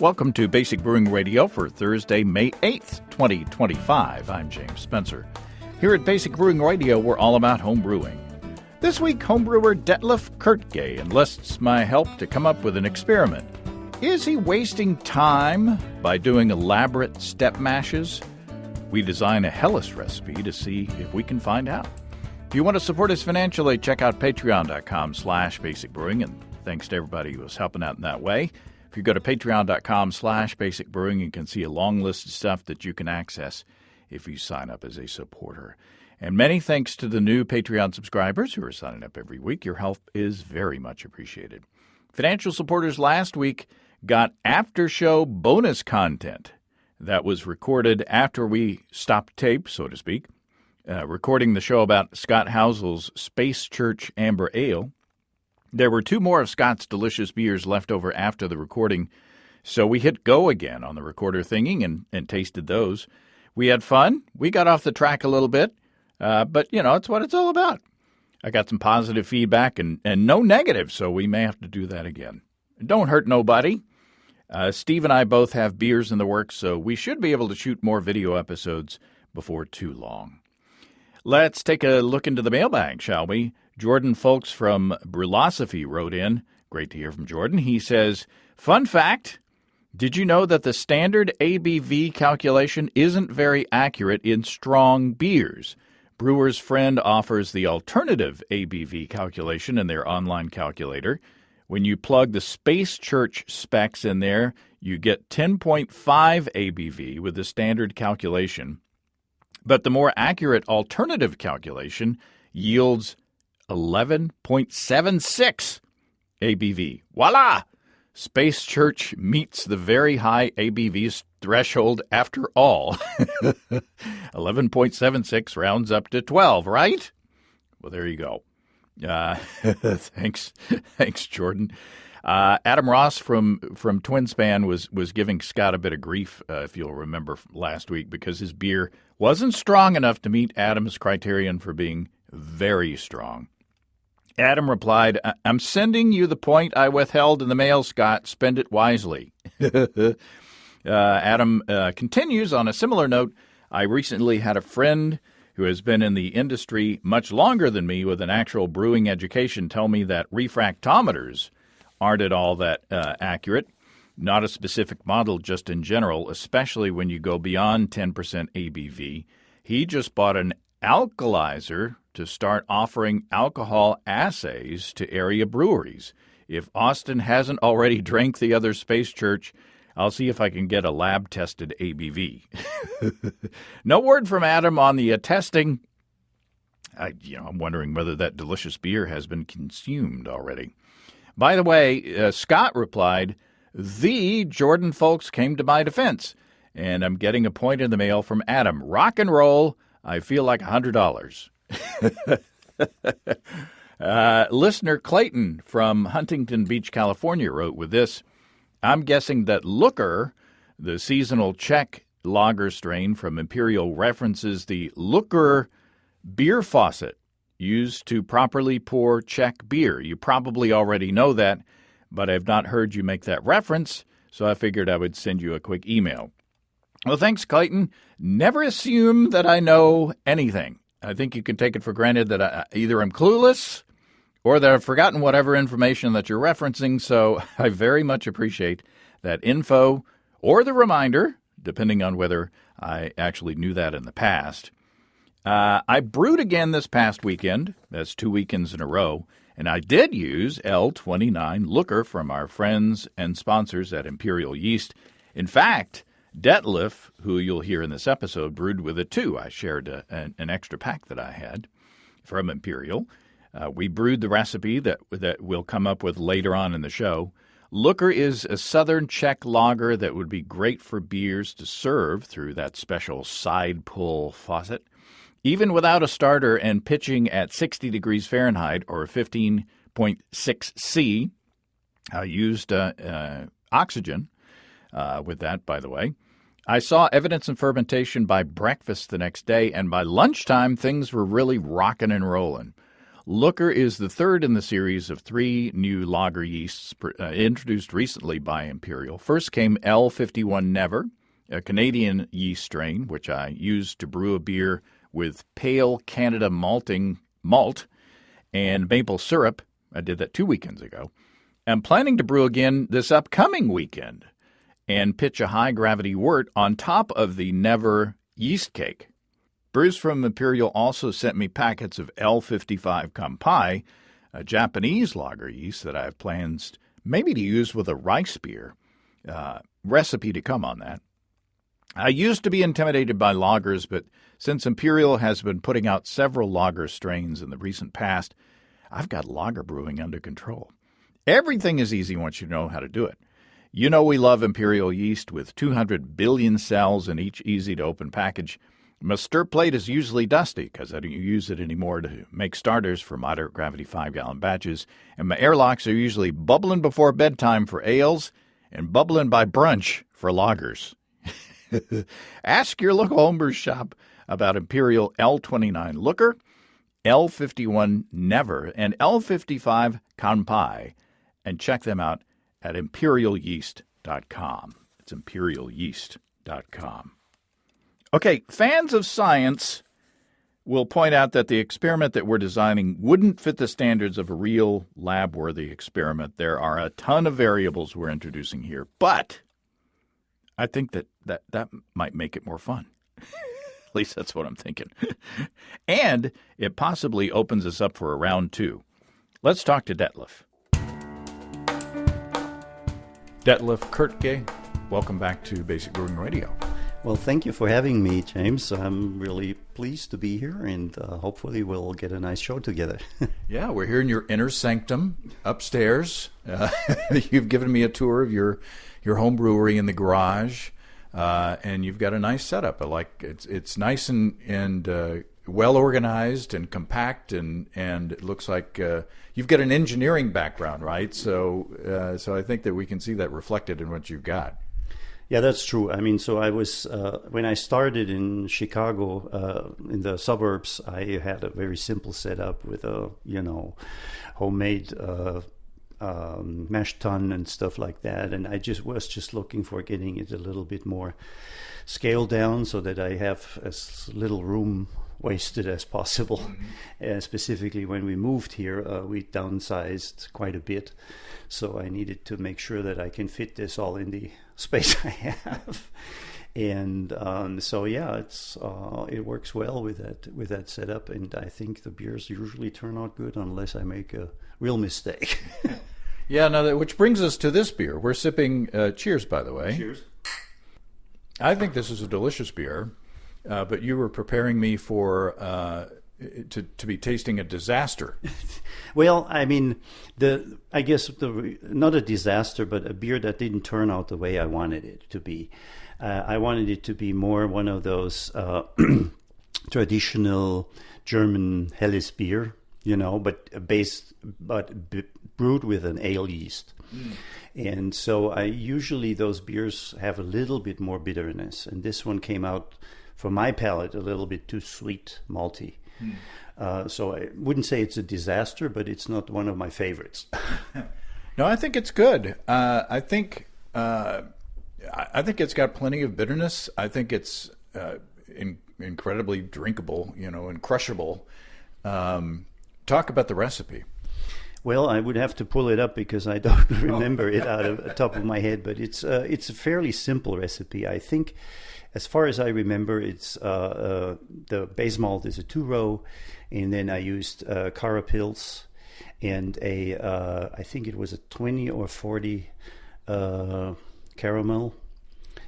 Welcome to Basic Brewing Radio for Thursday, May 8th, 2025. I'm James Spencer. Here at Basic Brewing Radio, we're all about home brewing. This week, homebrewer Detlef Koertge enlists my help to come up with an experiment. Is he wasting time by doing elaborate step mashes? We design a hellish recipe to see if we can find out. If you want to support us financially, check out patreon.com/basicbrewing, and thanks to everybody who is helping out in that way. If you go to patreon.com/basicbrewing, you can see a long list of stuff that you can access if you sign up as a supporter. And many thanks to the new Patreon subscribers who are signing up every week. Your help is very much appreciated. Financial supporters last week got after-show bonus content that was recorded after we stopped tape, so to speak, recording the show about Scott Housel's Space Church Amber Ale. There were two more of Scott's delicious beers left over after the recording, so we hit go again on the recorder thingy and tasted those. We had fun. We got off the track a little bit, but, it's what it's all about. I got some positive feedback and no negative, so we may have to do that again. Don't hurt nobody. Steve and I both have beers in the works, so we should be able to shoot more video episodes before too long. Let's take a look into the mailbag, shall we? Jordan Folks from Brewlosophy wrote in. Great to hear from Jordan. He says, fun fact, did you know that the standard ABV calculation isn't very accurate in strong beers? Brewer's Friend offers the alternative ABV calculation in their online calculator. When you plug the Space Church specs in there, you get 10.5 ABV with the standard calculation. But the more accurate alternative calculation yields 11.76 ABV. Voila! Space Church meets the very high ABV threshold after all. 11.76 rounds up to 12, right? Well, there you go. Thanks, Jordan. Adam Ross from Twinspan was giving Scott a bit of grief, if you'll remember last week, because his beer wasn't strong enough to meet Adam's criterion for being very strong. Adam replied, I'm sending you the point I withheld in the mail, Scott. Spend it wisely. Adam continues on a similar note. I recently had a friend who has been in the industry much longer than me with an actual brewing education tell me that refractometers aren't at all that accurate. Not a specific model, just in general, especially when you go beyond 10% ABV. He just bought an alkalizer to start offering alcohol assays to area breweries. If Austin hasn't already drank the other Space Church, I'll see if I can get a lab-tested ABV. No word from Adam on the testing. I'm wondering whether that delicious beer has been consumed already. By the way, Scott replied, the Jordan folks came to my defense, and I'm getting a point in the mail from Adam. Rock and roll. I feel like $100. Listener Clayton from Huntington Beach, California, wrote with this. I'm guessing that Looker, the seasonal Czech lager strain from Imperial, references the Looker beer faucet used to properly pour Czech beer. You probably already know that, but I've not heard you make that reference, so I figured I would send you a quick email. Well, thanks, Clayton. Never assume that I know anything. I think you can take it for granted that either I'm clueless or that I've forgotten whatever information that you're referencing, so I very much appreciate that info or the reminder, depending on whether I actually knew that in the past. I brewed again this past weekend. That's 2 weekends in a row, and I did use L29 Looker from our friends and sponsors at Imperial Yeast. In fact, Detlef, who you'll hear in this episode, brewed with it too. I shared an extra pack that I had from Imperial. We brewed the recipe that we'll come up with later on in the show. Looker is a southern Czech lager that would be great for beers to serve through that special side pull faucet. Even without a starter and pitching at 60 degrees Fahrenheit or 15.6 C, I used oxygen with that, by the way. I saw evidence of fermentation by breakfast the next day, and by lunchtime, things were really rocking and rolling. Looker is the third in the series of 3 new lager yeasts introduced recently by Imperial. First came L51 Never, a Canadian yeast strain, which I used to brew a beer with pale Canada malt and maple syrup. I did that 2 weekends ago. I'm planning to brew again this upcoming weekend and pitch a high-gravity wort on top of the Never yeast cake. Brews from Imperial also sent me packets of L55 Kampai, a Japanese lager yeast that I have plans maybe to use with a rice beer. Recipe to come on that. I used to be intimidated by lagers, but since Imperial has been putting out several lager strains in the recent past, I've got lager brewing under control. Everything is easy once you know how to do it. You know we love Imperial yeast with 200 billion cells in each easy-to-open package. My stir plate is usually dusty because I don't use it anymore to make starters for moderate gravity 5-gallon batches, and my airlocks are usually bubbling before bedtime for ales and bubbling by brunch for lagers. Ask your local homebrew shop about Imperial L29 Looker, L51 Never, and L55 Kampai, and check them out at imperialyeast.com. It's imperialyeast.com. Okay, fans of science will point out that the experiment that we're designing wouldn't fit the standards of a real lab-worthy experiment. There are a ton of variables we're introducing here, but I think that might make it more fun. At least that's what I'm thinking. And it possibly opens us up for a round 2. Let's talk to Detlef. Detlef Koertge, welcome back to Basic Brewing Radio. Well, thank you for having me, James. I'm really pleased to be here, and hopefully we'll get a nice show together. Yeah, we're here in your inner sanctum upstairs. You've given me a tour of your home brewery in the garage, and you've got a nice setup. I like it's nice and well organized and compact, and it looks like you've got an engineering background, right? So I think that we can see that reflected in what you've got. Yeah, that's true. I mean, so I was, when I started in Chicago, in the suburbs, I had a very simple setup with a, homemade mash tun and stuff like that. And I was just looking for getting it a little bit more scaled down so that I have as little room wasted as possible. Mm-hmm. Specifically when we moved here, we downsized quite a bit. So I needed to make sure that I can fit this all in the space I have. And so yeah, it works well with that setup, and I think the beers usually turn out good unless I make a real mistake. Yeah, now which brings us to this beer. We're sipping, cheers by the way. Cheers. I think this is a delicious beer, but you were preparing me for to be tasting a disaster. Well, I mean, I guess not a disaster, but a beer that didn't turn out the way I wanted it to be. I wanted it to be more one of those traditional German Helles beer, but brewed with an ale yeast. Mm. And so usually those beers have a little bit more bitterness, and this one came out, for my palate, a little bit too sweet, malty. Mm. So I wouldn't say it's a disaster, but it's not one of my favorites. No, I think it's good. I think it's got plenty of bitterness. I think it's incredibly drinkable, and crushable. Talk about the recipe. Well, I would have to pull it up because I don't remember it out of the top of my head. But it's a fairly simple recipe. I think, as far as I remember, it's the base malt is a 2-row, and then I used carapils and I think it was a 20 or 40 caramel,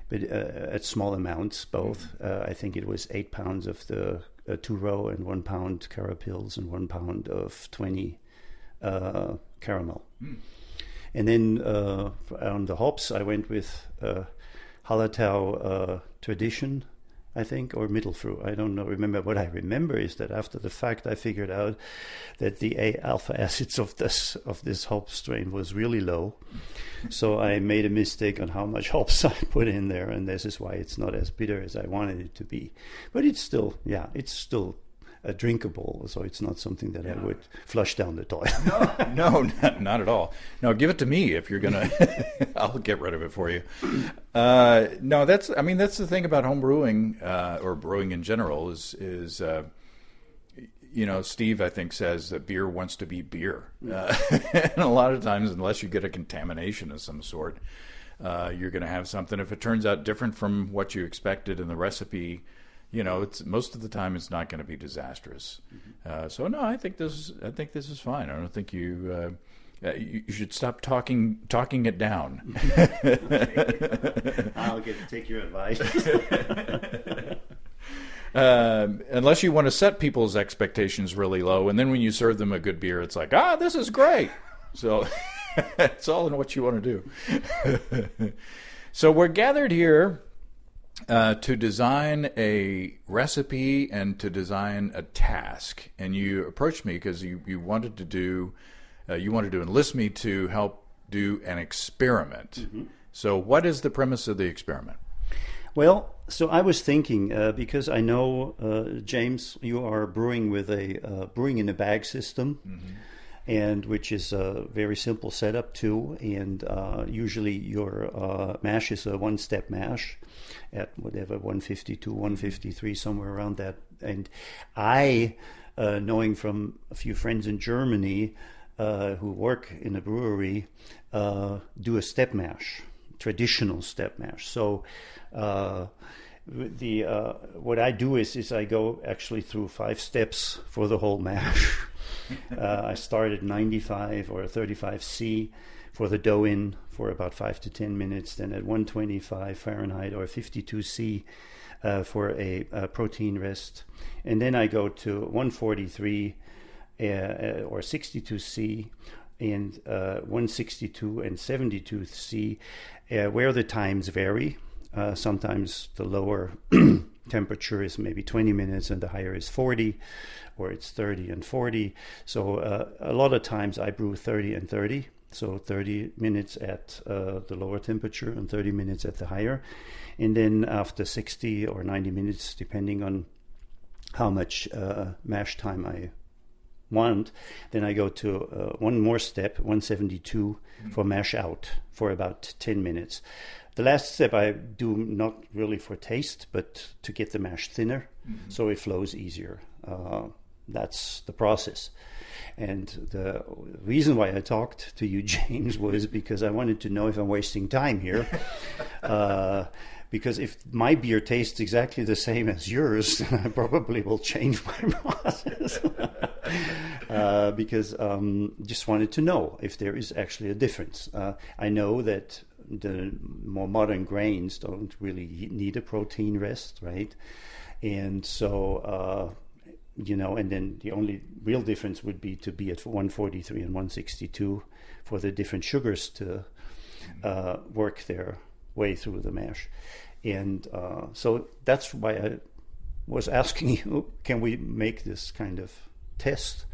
but at small amounts both. I think it was 8 pounds of the 2-row and 1 pound carapils and 1 pound of 20 caramel. Mm. And then on the hops, I went with Hallertau Tradition, I think, or Mittelfrüh. I don't know. Remember, what I remember is that after the fact, I figured out that the alpha acids of this hop strain was really low. So I made a mistake on how much hops I put in there, and this is why it's not as bitter as I wanted it to be. But it's still drinkable. So it's not something that I would flush down the toilet. No, not at all. No, give it to me if you're gonna. I'll get rid of it for you. No, that's the thing about home brewing or brewing in general is Steve, I think, says that beer wants to be beer. And a lot of times, unless you get a contamination of some sort, you're going to have something. If it turns out different from what you expected in the recipe, it's most of the time it's not going to be disastrous. So no, I think this is fine. I don't think you should stop talking it down. I'll take your advice. Unless you want to set people's expectations really low, and then when you serve them a good beer, it's like, this is great. So it's all in what you want to do. So we're gathered here to design a recipe and to design a task. And you approached me because you wanted to enlist me to help do an experiment. Mm-hmm. So what is the premise of the experiment? Well, so I was thinking, because I know, James, you are brewing with a brewing in a bag system, mm-hmm. and which is a very simple setup too. And usually your mash is a one-step mash at whatever, 152, 153, somewhere around that. And I, knowing from a few friends in Germany who work in a brewery, do a step mash, traditional step mash. So what I do is I go actually through 5 steps for the whole mash. I start at 95 or 35°C for the dough in for about 5 to 10 minutes, then at 125 Fahrenheit or 52°C for a protein rest, and then I go to 143 or 62°C and 162 and 72°C, where the times vary. Sometimes the lower temperature is maybe 20 minutes and the higher is 40, or it's 30 and 40. So a lot of times I brew 30 and 30. So 30 minutes at the lower temperature and 30 minutes at the higher. And then after 60 or 90 minutes, depending on how much mash time I want, then I go to one more step, 172, for mash out for about 10 minutes. The last step I do not really for taste, but to get the mash thinner, so it flows easier. That's the process. And the reason why I talked to you, James, was because I wanted to know if I'm wasting time here. Because if my beer tastes exactly the same as yours, then I probably will change my process. Because just wanted to know if there is actually a difference. I know that the more modern grains don't really need a protein rest, right? And so, and then the only real difference would be to be at 143 and 162 for the different sugars to work their way through the mash. And so that's why I was asking you, can we make this kind of test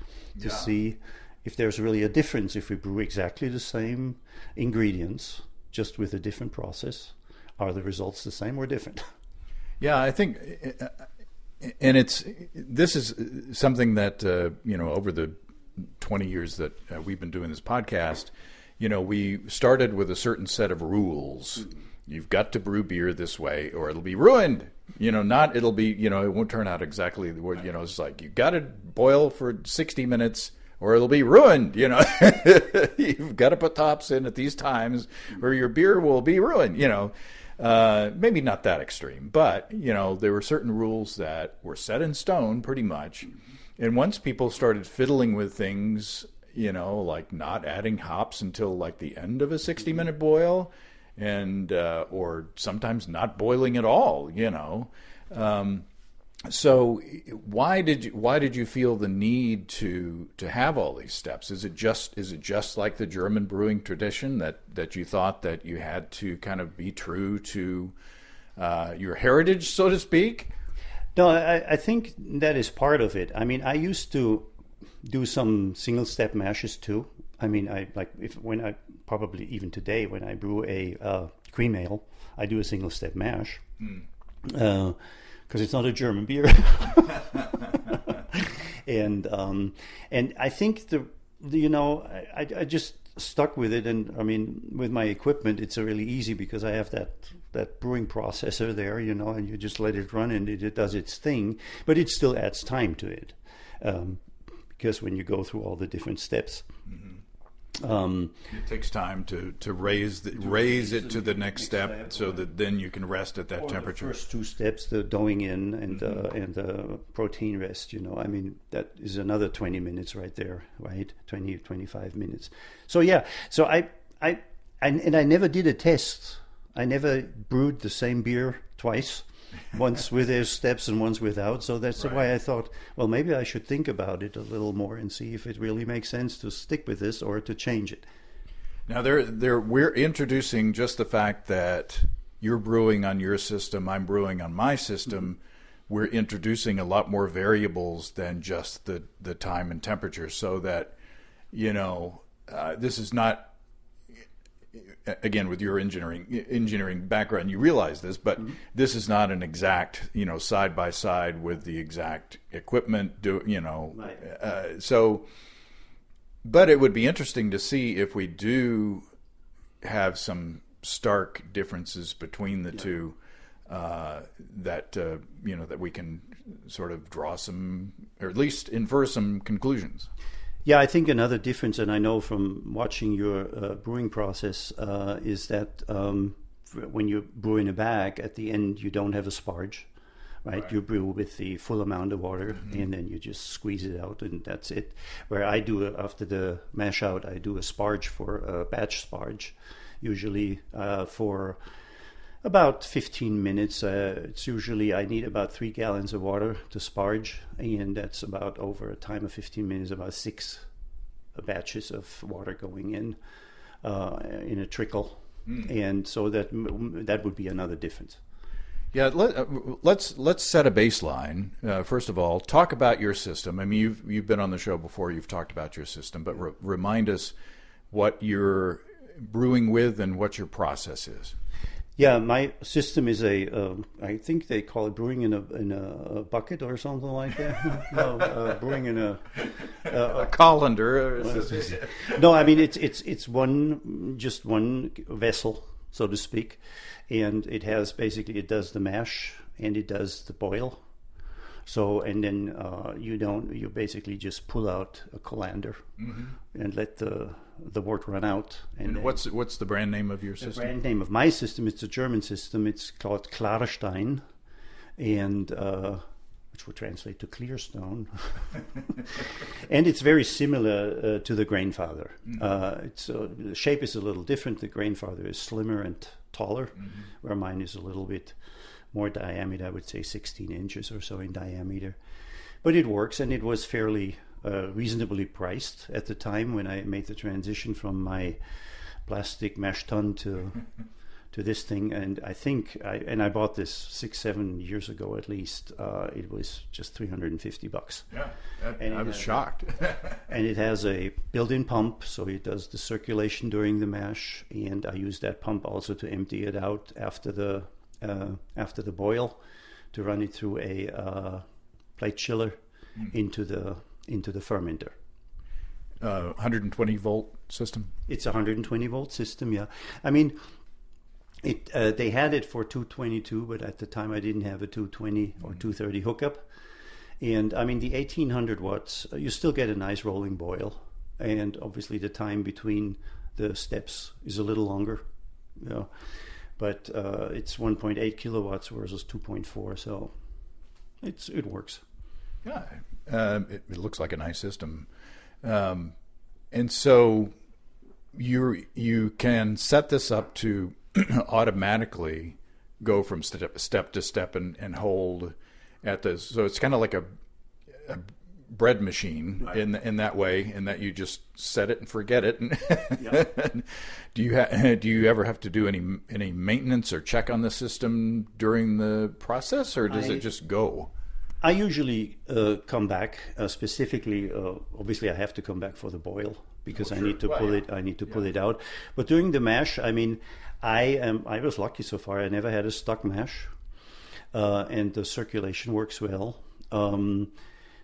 to see if there's really a difference if we brew exactly the same ingredients, just with a different process? Are the results the same or different? Yeah, I think, and this is something that, over the 20 years that we've been doing this podcast, we started with a certain set of rules. Mm-hmm. You've got to brew beer this way or it'll be ruined. It'll be, it won't turn out exactly the way, it's like you got to boil for 60 minutes or it'll be ruined. You've got to put tops in at these times or your beer will be ruined, maybe not that extreme, but, there were certain rules that were set in stone pretty much. And once people started fiddling with things, like not adding hops until like the end of a 60-minute boil, and or sometimes not boiling at all, So why did you feel the need to have all these steps? Is it just like the German brewing tradition that you thought that you had to kind of be true to your heritage, so to speak? No, I think that is part of it. I mean, I used to do some single step mashes too. I mean, probably even today when I brew a cream ale, I do a single step mash because it's not a German beer. And I think I just stuck with it, and I mean, with my equipment, it's really easy because I have that brewing processor there, and you just let it run and it does its thing, but it still adds time to it, because when you go through all the different steps. It takes time to raise it to the next step, so that then you can rest at that temperature. The first two steps, the doughing in and the protein rest, I mean, that is another 20 minutes right there, right? 25 minutes. So yeah, so I never did a test. I never brewed the same beer twice. Once with their steps and once without. So that's why I thought, well, maybe I should think about it a little more and see if it really makes sense to stick with this or to change it. Now, we're introducing just the fact that you're brewing on your system, I'm brewing on my system. We're introducing a lot more variables than just the time and temperature, so that, this is not, again, with your engineering background, you realize this, but this is not an exact, side by side with the exact equipment. So, but it would be interesting to see if we do have some stark differences between the two, that we can sort of draw some, or at least infer some conclusions. Yeah, I think another difference, and I know from watching your brewing process, is that when you brew in a bag, at the end you don't have a sparge, right? You brew with the full amount of water, and then you just squeeze it out, and that's it. Where I do, after the mash out, I do a sparge for a batch sparge, usually for about 15 minutes. It's usually, I need about 3 gallons of water to sparge, and that's about, over a time of 15 minutes, about 6 batches of water going in a trickle. And so that would be another difference. Yeah, let's set a baseline. First of all, talk about your system. I mean, you've been on the show before, you've talked about your system, but remind us what you're brewing with and what your process is. Yeah, my system is I think they call it brewing in a bucket or something like that. No, brewing in a colander. No, I mean it's just one vessel, so to speak, and it does the mash and it does the boil. So, and then you basically just pull out a colander and let the wort run out. And what's the brand name of your system? The brand name of my system, it's a German system. It's called Klarstein, and which would translate to clear stone. And it's very similar to the Grainfather. The shape is a little different. The Grainfather is slimmer and taller, where mine is a little bit more diameter. I would say 16 inches or so in diameter. But it works, and it was fairly reasonably priced at the time when I made the transition from my plastic mash tun to this thing. And I think I bought this 6-7 years ago at least. It was just $350. Yeah, I was shocked. And it has a built-in pump, so it does the circulation during the mash, and I use that pump also to empty it out after the boil, to run it through a plate chiller into the fermenter. 120 volt system. It's a 120 volt system. Yeah, I mean, they had it for 222, but at the time I didn't have a 220 or 230 hookup. And I mean, the 1800 watts, you still get a nice rolling boil, and obviously the time between the steps is a little longer. But it's 1.8 kilowatts versus 2.4, so it works. Yeah, it looks like a nice system, and so you can set this up to automatically go from step to step and hold at the. So it's kind of like a bread machine, right, in that way, in that you just set it and forget it. Yep. Do you ever have to do any maintenance or check on the system during the process, or does it just go? I usually come back specifically. Obviously, I have to come back for the boil because I need to pull it. I need to pull it out. But during the mash, I mean, I was lucky so far. I never had a stuck mash, and the circulation works well.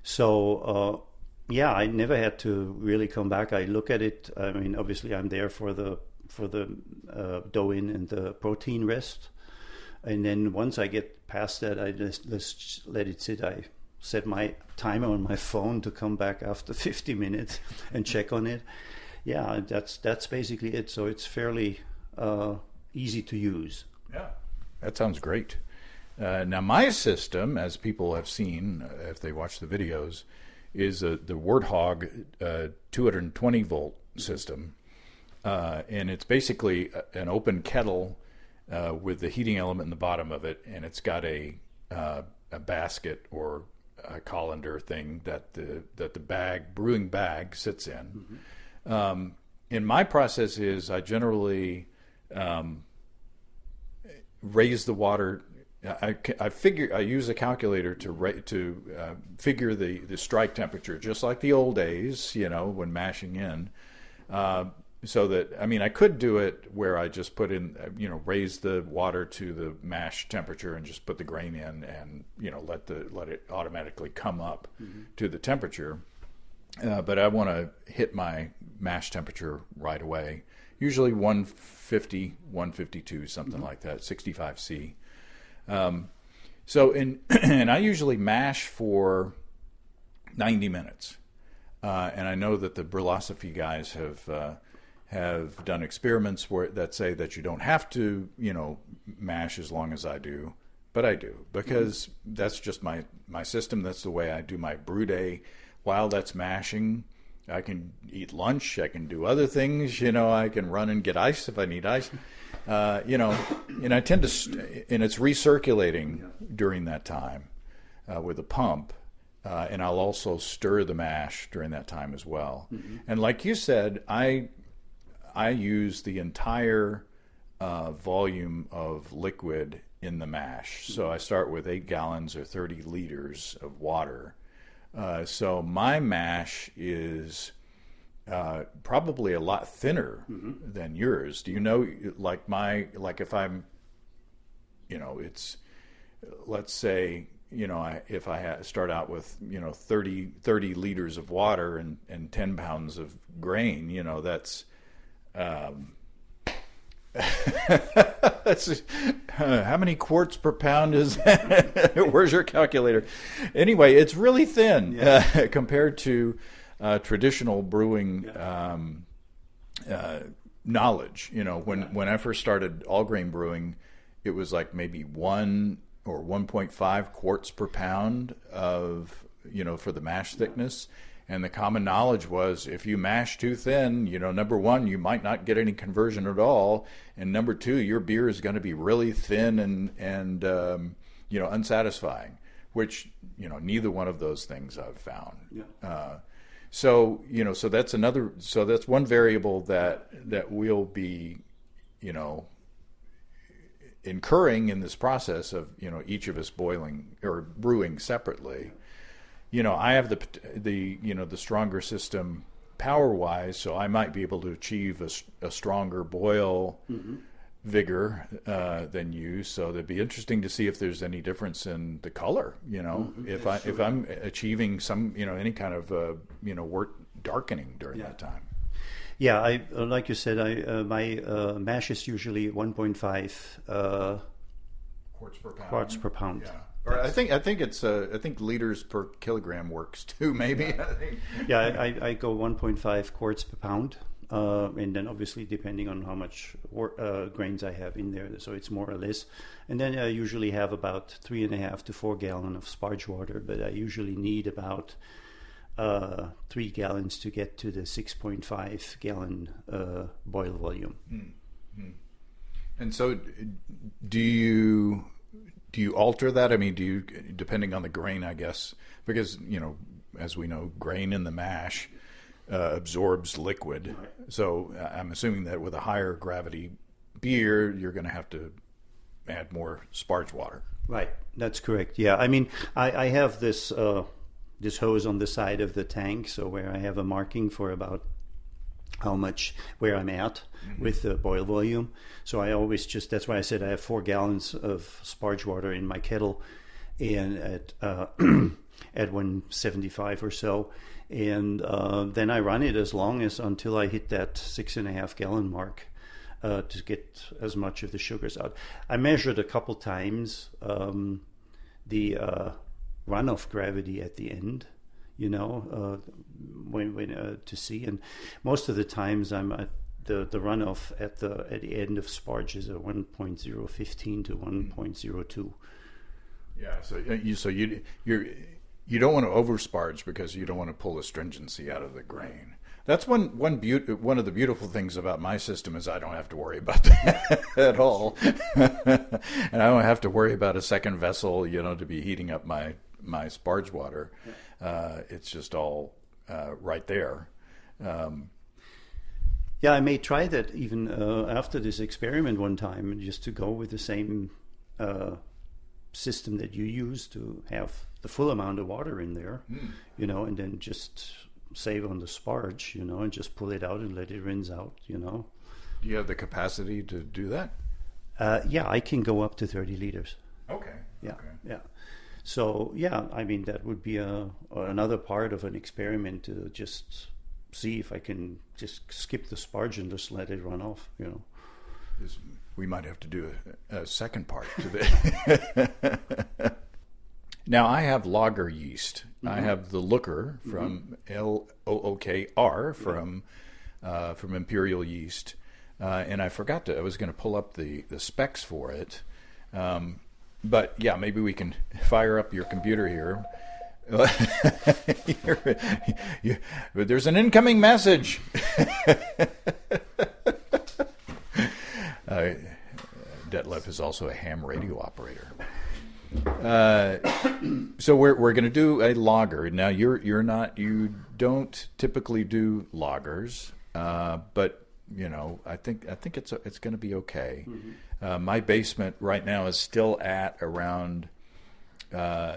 So yeah, I never had to really come back. I look at it. I mean, obviously, I'm there for the dough in and the protein rest, and then once I get past that, I just let it sit. I set my timer on my phone to come back after 50 minutes and check on it. Yeah, that's basically it. So it's fairly easy to use. Yeah, that sounds great. Now, my system, as people have seen if they watch the videos, is the Warthog 220 volt system, and it's basically an open kettle with the heating element in the bottom of it, and it's got a basket or a colander thing that the brewing bag sits in. Mm-hmm. And my process is I generally raise the water. I use a calculator to figure the strike temperature, just like the old days, when mashing in. So that, I mean, I could do it where I just put in, raise the water to the mash temperature and just put the grain in and, let it automatically come up to the temperature. But I want to hit my mash temperature right away. Usually 150, 152, something like that, 65C. And I usually mash for 90 minutes. And I know that the Brillosophy guys have done experiments that say that you don't have to, mash as long as I do, but I do because that's just my system. That's the way I do my brew day. While that's mashing, I can eat lunch. I can do other things. I can run and get ice if I need ice. And I tend to, and it's recirculating during that time with a pump. And I'll also stir the mash during that time as well. Mm-hmm. And like you said, I use the entire volume of liquid in the mash. So I start with 8 gallons or 30 liters of water. So my mash is probably a lot thinner than yours. Do you know, like if I'm, it's, let's say, if I start out with 30 liters of water and 10 pounds of grain, that's that's how many quarts per pound is that? Where's your calculator? Anyway, it's really thin compared to traditional brewing knowledge. When I first started all grain brewing, it was like maybe 1 or 1.5 quarts per pound of, for the mash thickness. And the common knowledge was if you mash too thin, number one, you might not get any conversion at all. And number two, your beer is going to be really thin and unsatisfying, which, neither one of those things I've found. Yeah. So that's one variable that we'll be, incurring in this process of, each of us boiling or brewing separately. I have the stronger system power-wise, so I might be able to achieve a stronger boil vigor than you. So it'd be interesting to see if there's any difference in the color. If I'm achieving some any kind of wort darkening during that time. Yeah, I like you said, my mash is usually 1.5 quarts per pound. Yeah. Or I think it's liters per kilogram works too. Maybe. Yeah, I go 1.5 quarts per pound, and then obviously depending on how much grains I have in there, so it's more or less. And then I usually have about 3.5 to 4 gallons of sparge water, but I usually need about 3 gallons to get to the 6.5 gallon boil volume. Mm-hmm. And so, do you alter that? I mean, do you, depending on the grain, I guess, because, as we know, grain in the mash absorbs liquid. Right. So I'm assuming that with a higher gravity beer, you're going to have to add more sparge water. Right. That's correct. Yeah. I mean, I have this hose on the side of the tank, so where I have a marking for about how much, where I'm at with the boil volume. So I always that's why I said I have 4 gallons of sparge water in my kettle. And at 175 or so. And then I run it until I hit that 6.5 gallon mark to get as much of the sugars out. I measured a couple times the runoff gravity at the end, when to see. And most of the times I'm at the runoff at the end of sparge is a 1.015 to 1.02. Yeah, so you don't want to oversparge because you don't want to pull astringency out of the grain. That's one of the beautiful things about my system is I don't have to worry about that at all, and I don't have to worry about a second vessel, to be heating up my sparge water. It's just all right there. Yeah, I may try that even after this experiment one time, just to go with the same system that you use to have the full amount of water in there, and then just save on the sparge, and just pull it out and let it rinse out, Do you have the capacity to do that? Yeah, I can go up to 30 liters. Okay. Yeah, okay. yeah. So, yeah, I mean, that would be another part of an experiment to just see if I can just skip the sparge and just let it run off, We might have to do a second part to this. Now, I have lager yeast. Mm-hmm. I have the Looker from Lookr from Imperial Yeast. And I forgot I was going to pull up the specs for it. But yeah, maybe we can fire up your computer here. But there's an incoming message. Detlef is also a ham radio operator. So we're going to do a lager. Now you don't typically do lagers, but I think it's going to be okay. Mm-hmm. My basement right now is still at around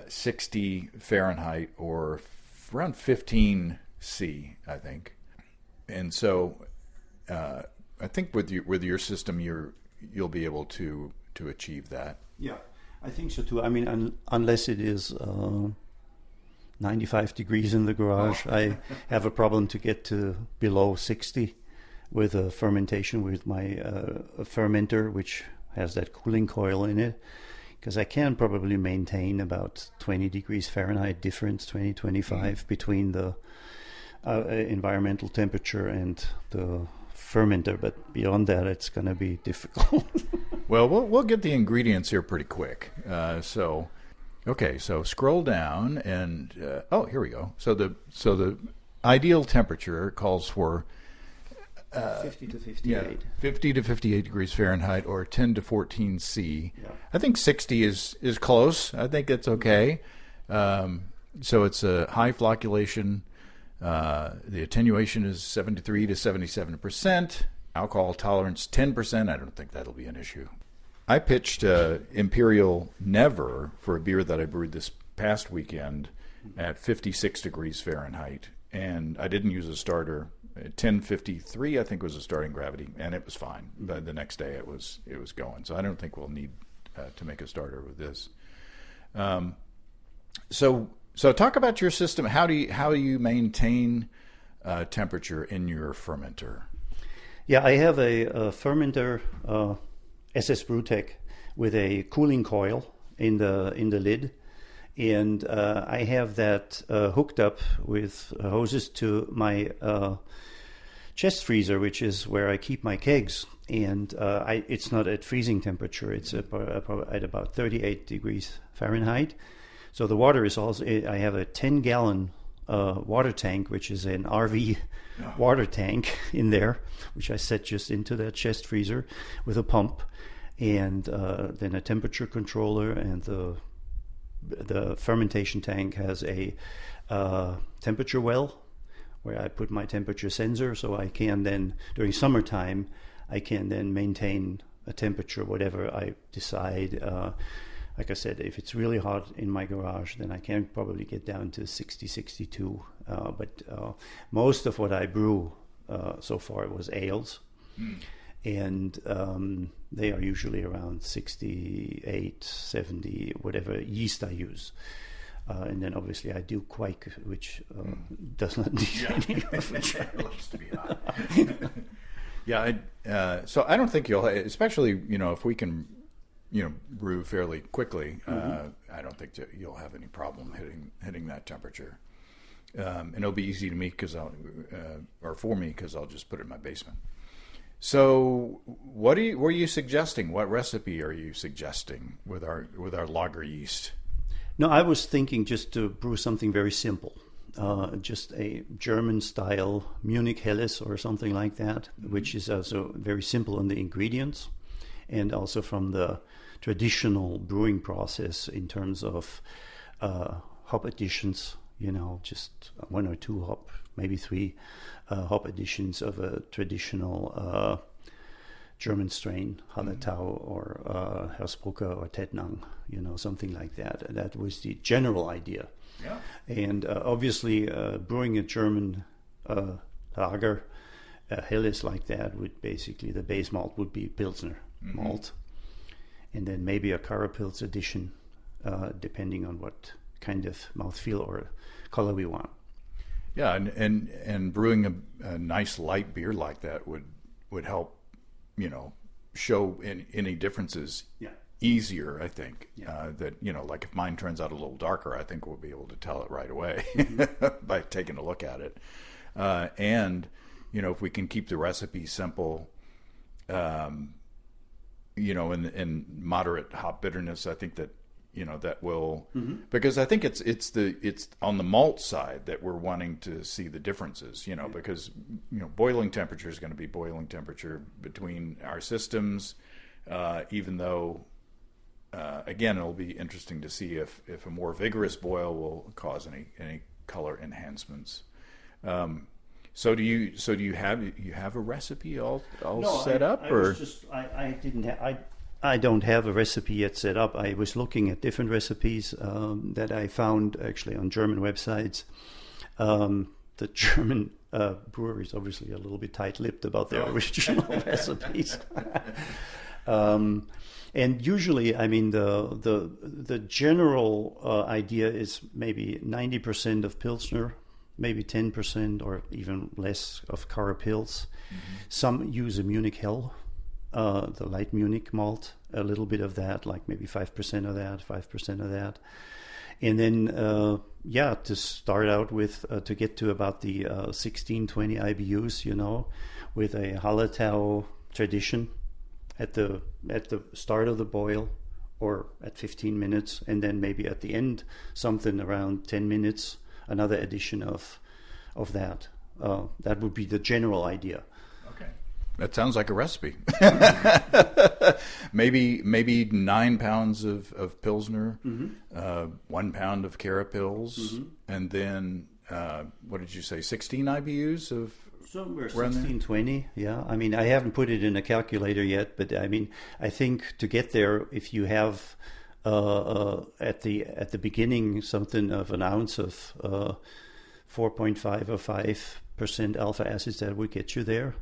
60 Fahrenheit or around 15 C, I think. And so I think with your system you'll be able to achieve that. Yeah, I think so too. I mean, unless it is 95 degrees in the garage, I have a problem to get to below 60 with a fermentation with my a fermenter, which has that cooling coil in it, because I can probably maintain about 20 degrees Fahrenheit difference, 25 between the environmental temperature and the fermenter, but beyond that it's going to be difficult. Well, we'll get the ingredients here pretty quick. So scroll down and here we go. So the ideal temperature calls for 50 to 58. Yeah, 50 to 58 degrees Fahrenheit or 10 to 14 C. Yeah. I think 60 is close. I think it's okay. So it's a high flocculation. The attenuation is 73 to 77%. Alcohol tolerance 10%. I don't think that'll be an issue. I pitched Imperial Never for a beer that I brewed this past weekend at 56 degrees Fahrenheit, and I didn't use a starter. 1053, I think, was a starting gravity, and it was fine. But the next day, it was going. So I don't think we'll need to make a starter with this. So talk about your system. How do you maintain temperature in your fermenter? Yeah, I have a fermenter SS Brewtech with a cooling coil in the lid, and I have that hooked up with hoses to my chest freezer, which is where I keep my kegs. And it's not at freezing temperature; it's at about 38 degrees Fahrenheit. So the water is also. I have a 10-gallon water tank, which is an RV water tank in there, which I set just into that chest freezer with a pump, and then a temperature controller, and the fermentation tank has a temperature well where I put my temperature sensor, so I can then, during summertime, I can then maintain a temperature whatever I decide. Like I said, if it's really hot in my garage, then I can probably get down to 60, 62. But most of what I brew so far was ales. And they are usually around 68, 70, whatever yeast I use. And then obviously I do Quake, which does not need any refrigeration. To be hot. So I don't think you'll, especially if we can, brew fairly quickly. I don't think that you'll have any problem hitting that temperature. And it'll be easy to me for me because I'll just put it in my basement. So, were you suggesting? What recipe are you suggesting with our lager yeast? No, I was thinking just to brew something very simple, just a German-style Munich Helles or something like that, which is also very simple on the ingredients, and also from the traditional brewing process in terms of hop additions. Just 1 or 2 hop, maybe 3 hop additions of a traditional German strain, Hallertau or Hersbrucker or Tettnang, something like that. And that was the general idea. Yeah. And obviously, brewing a German lager, Helles like that, would basically, the base malt would be Pilsner malt. And then maybe a Carapils addition, depending on what kind of mouthfeel or color we want. Yeah, and brewing a nice light beer like that would help, show any differences easier, I think. Yeah. Like if mine turns out a little darker, I think we'll be able to tell it right away by taking a look at it. And if we can keep the recipe simple, and moderate hop bitterness, I think that that will, because I think it's on the malt side that we're wanting to see the differences, because boiling temperature is going to be boiling temperature between our systems, even though again it'll be interesting to see if a more vigorous boil will cause any color enhancements. So do you have a recipe all set up, or I don't have a recipe yet set up. I was looking at different recipes that I found actually on German websites. The German brewer is obviously a little bit tight-lipped about their original recipes. And usually, I mean, the general idea is maybe 90% of Pilsner, maybe 10% or even less of Carapils. Some use a Munich Hell. The light Munich malt, a little bit of that, like maybe 5% of that, 5% of that. And then, to start out with, to get to about the 16-20 IBUs, with a Hallertau tradition at the start of the boil or at 15 minutes, and then maybe at the end, something around 10 minutes, another addition of that. That would be the general idea. That sounds like a recipe. maybe 9 pounds of Pilsner, 1 pound of Carapils, and then what did you say? 16 IBUs of somewhere 16-20. Yeah, I mean I haven't put it in a calculator yet, but I mean I think to get there, if you have at the beginning something of an ounce of 4.5 or 5% alpha acids, that would get you there.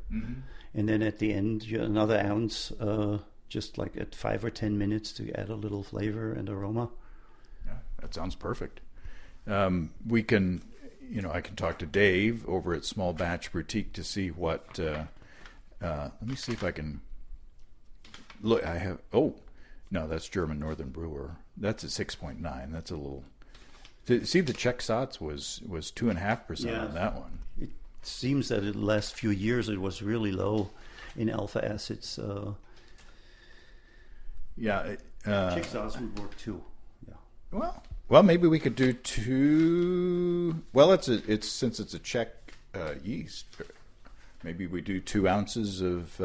And then at the end, another ounce, just like at 5 or 10 minutes to add a little flavor and aroma. Yeah, that sounds perfect. We can, I can talk to Dave over at Small Batch Boutique to see what. Let me see if I can. Look, I have. Oh, no, that's German Northern Brewer. That's a 6.9. That's a little. See, the Czech Satz was 2.5% on that one. It seems that in the last few years it was really low in alpha acids. Czech Satz would work too. Yeah. Well, maybe we could do 2. Well, it's since it's a Czech yeast. Maybe we do 2 ounces of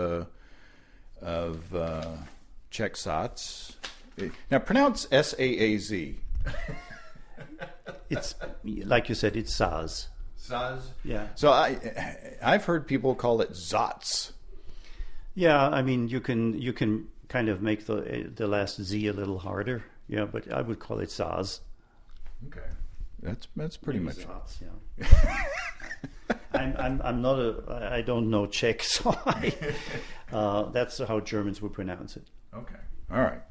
Czech Satz. Now pronounce Saaz. It's like you said, it's Saaz. Saaz? Yeah. So I've heard people call it Zatz. Yeah, I mean you can kind of make the last Z a little harder. Yeah, but I would call it Saaz. Okay. That's pretty much Zatz, yeah. I'm not I don't know Czech, so that's how Germans would pronounce it. Okay. All right.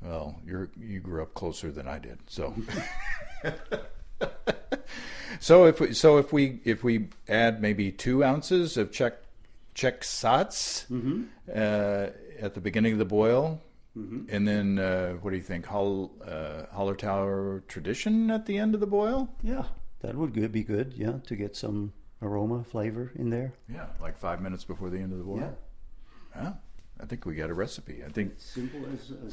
Well, you grew up closer than I did, so. So if we add maybe 2 ounces of Czech Sats at the beginning of the boil, and then what do you think, Hallertauer Tradition at the end of the boil? Yeah, that would be good. Yeah, to get some aroma, flavor in there. Yeah, like 5 minutes before the end of the boil. Yeah. I think we got a recipe. I think as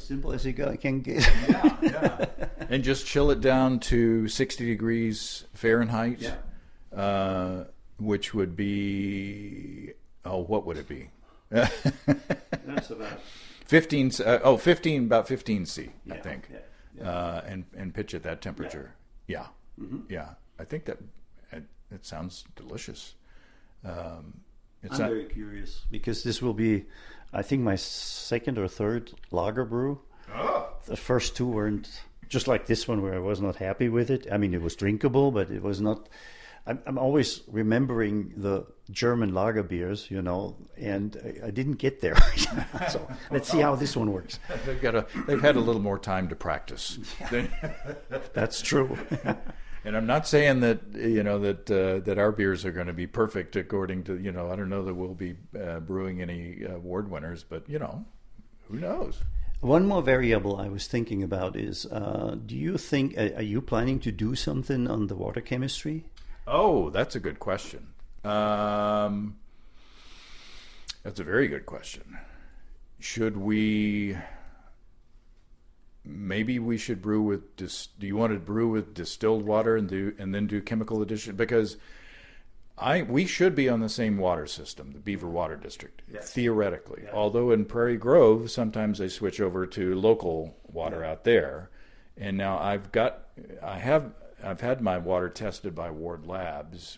simple as it can get. Yeah. And just chill it down to 60 degrees Fahrenheit. Yeah. Which would be what would it be? That's about 15. About 15 C, I think. Yeah. And pitch at that temperature. Yeah. Yeah. I think that it sounds delicious. I'm very curious because this will be, I think, my second or third lager brew. Oh. The first 2 weren't, just like this one where I was not happy with it. I mean, it was drinkable, but it was not. I'm always remembering the German lager beers, and I didn't get there. So let's see how this one works. They've had a little more time to practice. Yeah. That's true. And I'm not saying that that our beers are going to be perfect according to I don't know that we'll be brewing any award winners, but who knows? One more variable I was thinking about is, do you think are you planning to do something on the water chemistry? Oh, that's a good question. That's a very good question. Should we? Maybe we should brew with. Do you want to brew with distilled water and then do chemical addition? Because we should be on the same water system, the Beaver Water District, theoretically. Yeah. Although in Prairie Grove, sometimes they switch over to local water out there. And now I've had my water tested by Ward Labs,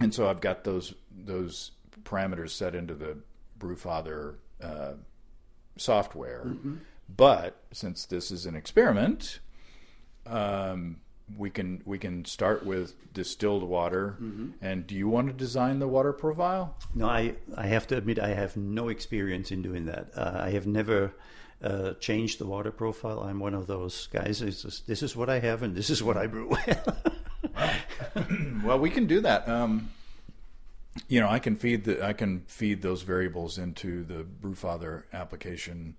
and so I've got those parameters set into the Brewfather software. But since this is an experiment, we can start with distilled water. And do you want to design the water profile? No, I have to admit I have no experience in doing that. I have never changed the water profile. I'm one of those guys. This is what I have, and this is what I brew. Well, we can do that. I can feed those variables into the Brewfather application.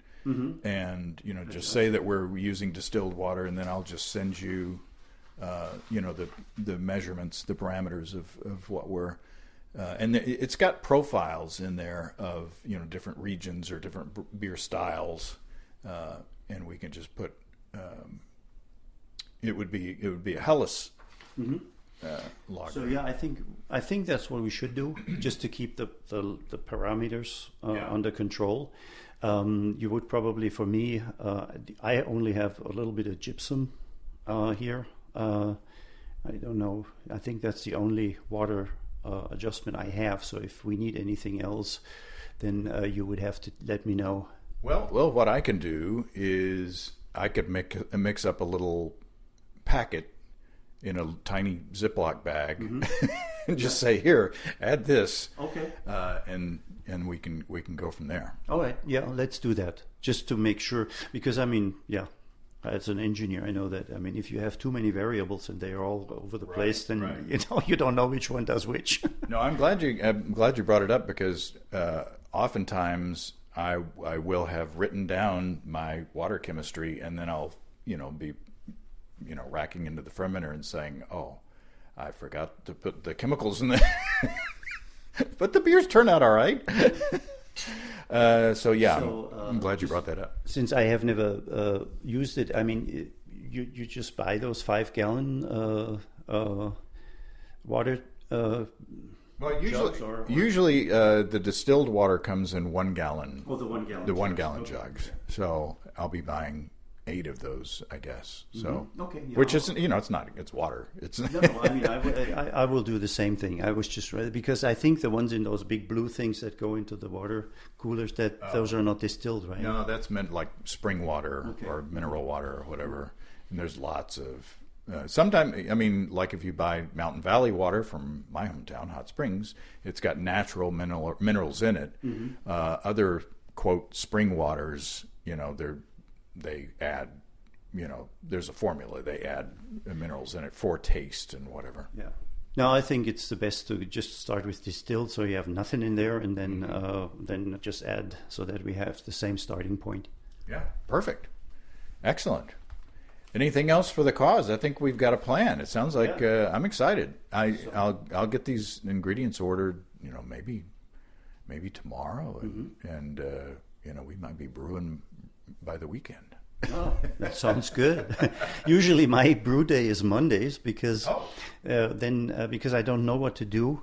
And just say that we're using distilled water, and then I'll just send you, the measurements, the parameters of what we're, and it's got profiles in there of different regions or different beer styles, and we can just put, it would be a Helles lager. So yeah, I think that's what we should do, just to keep the parameters under control. You would probably, for me, I only have a little bit of gypsum here. I don't know. I think that's the only water adjustment I have. So if we need anything else, then you would have to let me know. Well, what I can do is I could mix up a little packet in a tiny Ziploc bag and just say, here, add this. Okay. And we can go from there. All right. Yeah, let's do that. Just to make sure, because as an engineer, I know that. I mean, if you have too many variables and they're all over the place, then you don't know which one does which. No, I'm glad you brought it up, because oftentimes I will have written down my water chemistry, and then I'll be racking into the fermenter and saying, oh, I forgot to put the chemicals in there. But the beers turn out all right. I'm glad you brought that up. Since I have never used it, I mean, you just buy those 5-gallon water. Well, usually the distilled water comes in 1 gallon. Oh, the 1 gallon. The 1 gallon jugs. So I'll be buying 8 of those, I guess. So, which isn't, it's water. It's no. I mean, I will do the same thing. I was just ready, because I think the ones in those big blue things that go into the water coolers, those are not distilled, right? No, that's meant like spring water or mineral water or whatever. And there's lots of. Sometimes, I mean, like if you buy Mountain Valley water from my hometown, Hot Springs, it's got natural minerals in it. Other quote spring waters, they add, there's a formula. They add minerals in it for taste and whatever. Yeah. No, I think it's the best to just start with distilled, so you have nothing in there, and then just add so that we have the same starting point. Yeah, perfect, excellent. Anything else for the cause? I think we've got a plan. It sounds like I'm excited. I'll get these ingredients ordered. Maybe tomorrow, and we might be brewing by the weekend. Oh, that sounds good. Usually my brew day is Mondays because I don't know what to do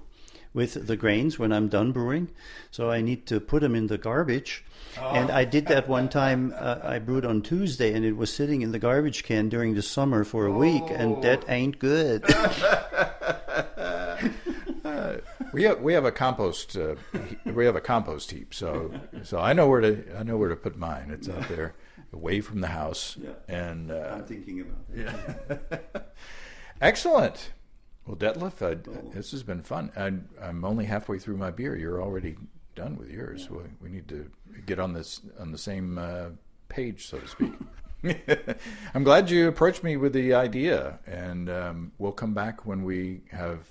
with the grains when I'm done brewing. So I need to put them in the garbage. Oh. And I did that one time. I brewed on Tuesday and it was sitting in the garbage can during the summer for a week, and that ain't good. We have a compost heap, so I know where to put mine. It's out there, away from the house. Yeah. And I'm thinking about it. Yeah. Excellent. Well, Detlef, this has been fun. I'm only halfway through my beer. You're already done with yours. Yeah. We need to get on the same page, so to speak. I'm glad you approached me with the idea, and we'll come back when we have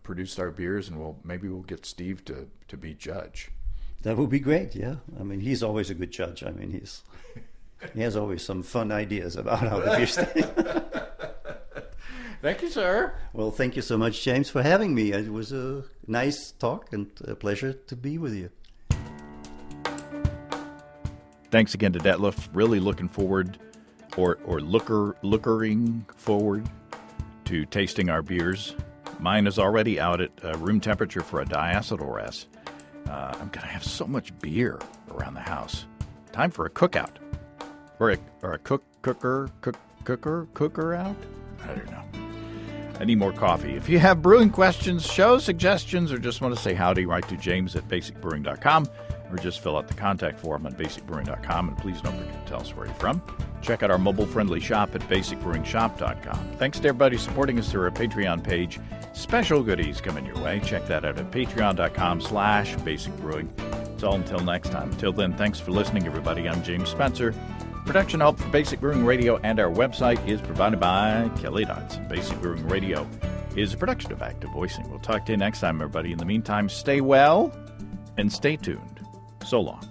produced our beers, and maybe we'll get Steve to be judge. That would be great. Yeah, I mean, he's always a good judge. I mean, he has always some fun ideas about how the beers taste. Thank you, sir. Well, thank you so much, James, for having me. It was a nice talk and a pleasure to be with you. Thanks again to Detlef. Really looking forward, lookering forward to tasting our beers. Mine is already out at room temperature for a diacetyl. I'm going to have so much beer around the house. Time for a cookout. Or a cooker out? I don't know. I need more coffee. If you have brewing questions, show suggestions, or just want to say howdy, write to james@basicbrewing.com, or just fill out the contact form on basicbrewing.com, and please don't forget to tell us where you're from. Check out our mobile-friendly shop at basicbrewingshop.com. Thanks to everybody supporting us through our Patreon page. Special goodies coming your way. Check that out at patreon.com/basicbrewing. It's all until next time. Until then, thanks for listening, everybody. I'm James Spencer. Production help for Basic Brewing Radio and our website is provided by Kelly Dodson. Basic Brewing Radio is a production of Active Voicing. We'll talk to you next time, everybody. In the meantime, stay well and stay tuned. So long.